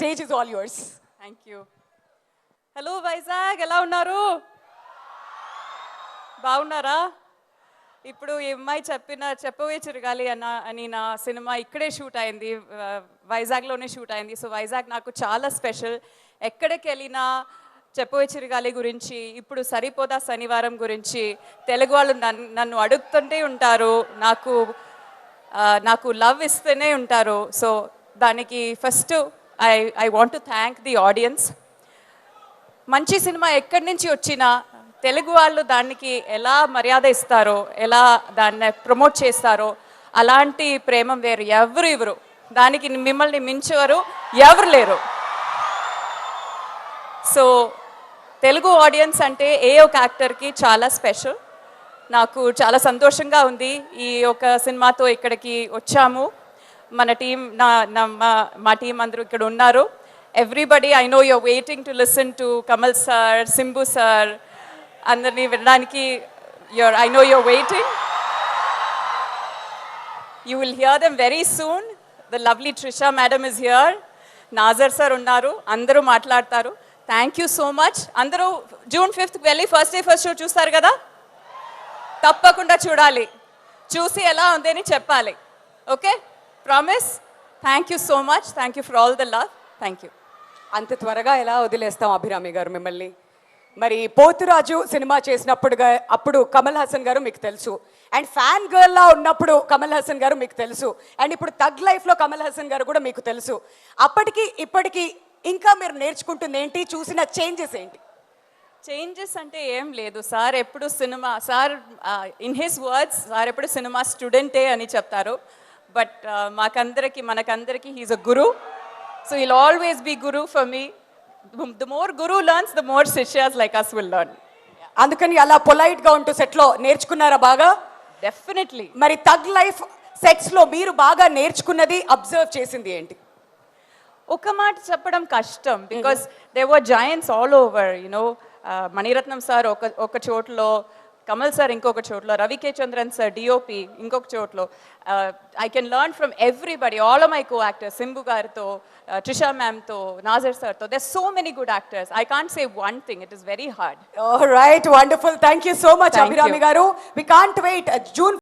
Stage is all yours. Thank you. Hello Vizag, ఎలా ఉన్నారు? బాగున్నారా? ఇప్పుడు ఈ అమ్మాయి చెప్పవే చిరగాలి అని నా సినిమా ఇక్కడే షూట్ అయింది, వైజాగ్లోనే షూట్ అయింది. సో వైజాగ్ నాకు చాలా స్పెషల్. ఎక్కడికి వెళ్ళినా చెప్పవే చిరగాలి గురించి, ఇప్పుడు సరిపోదా శనివారం గురించి తెలుగు వాళ్ళు నన్ను అడుగుతుంటే ఉంటారు, నాకు లవ్ ఇస్తూనే ఉంటారు. సో దానికి first I want to thank the audience. మంచి సినిమా ఎక్కడి నుంచి వచ్చినా తెలుగు వాళ్ళు దానికి ఎలా మర్యాద ఇస్తారో, ఎలా దాన్ని ప్రమోట్ చేస్తారో, అలాంటి ప్రేమ వేరు ఎవరు దానికి మిమ్మల్ని మించేవారు ఎవరు లేరు. సో తెలుగు ఆడియన్స్ అంటే ఏ ఒక యాక్టర్కి చాలా స్పెషల్. నాకు చాలా సంతోషంగా ఉంది ఈ ఒక సినిమాతో ఇక్కడికి వచ్చాము. మన టీం మా టీం అందరూ ఇక్కడ ఉన్నారు. Everybody, I know you're waiting to listen to Kamal sir, Simbu sir, అందరినీ వినడానికి I know you're waiting. You will hear them very soon. The lovely Trisha madam is here, Nassar sir ఉన్నారు, అందరూ మాట్లాడతారు. Thank you so much. అందరూ June 5th వెళ్ళి first day first show చూస్తారు కదా, తప్పకుండా చూడాలి. చూసి ఎలా ఉంది అని చెప్పాలి. Okay, promise. Thank you so much. Thank you for all the love. Thank you. అంత త్వరగా ఎలా వదిలేస్తాం అభిరామి గారు మిమ్మల్ని? మరి పోతురాజు సినిమా అప్పుడు కమల్ హాసన్ గారు మీకు తెలుసు, అండ్ ఫ్యాన్ గర్ల్లా ఉన్నప్పుడు కమల్ హాసన్ గారు మీకు తెలుసు, అండ్ ఇప్పుడు థగ్ లైఫ్లో కమల్ హాసన్ గారు కూడా మీకు తెలుసు. అప్పటికి ఇప్పటికి ఇంకా మీరు నేర్చుకుంటుంది ఏంటి? చూసిన చేంజెస్ ఏంటి? చేంజెస్ అంటే ఏం లేదు. సార్ ఎప్పుడు cinema, sir in his words sir ఎప్పుడు సినిమా స్టూడెంటే అని చెప్తారు. బట్ మనకందరికి he is a guru. So he'll always be guru for me. The more guru learns, the more శిష్యాస్ like us will learn. అందుకని అలా పొలైట్గా ఉంటూ సెట్లో నేర్చుకున్నారా బాగా? డెఫినెట్లీ. మరి థగ్ లైఫ్ సెట్స్లో మీరు బాగా నేర్చుకున్నది, అబ్జర్వ్ చేసింది ఏంటి? ఒక మాట చెప్పడం కష్టం, because they were giants all over. You know, Maniratnam sir ఒక చోట్లో, కమల్ సార్ ఇంకొక చోట్లో, రవికే చంద్రన్ సార్ డిఓపి ఇంకొక చోట్లో. I can learn from everybody, all of my co actors, Simbu గారితో, ట్రిషా మ్యామ్తో, నాజర్ సార్తో. There so many good actors. I can't say one thing, it is very hard. Right, wonderful. Thank you so much Abhirami గారు. We can't wait. June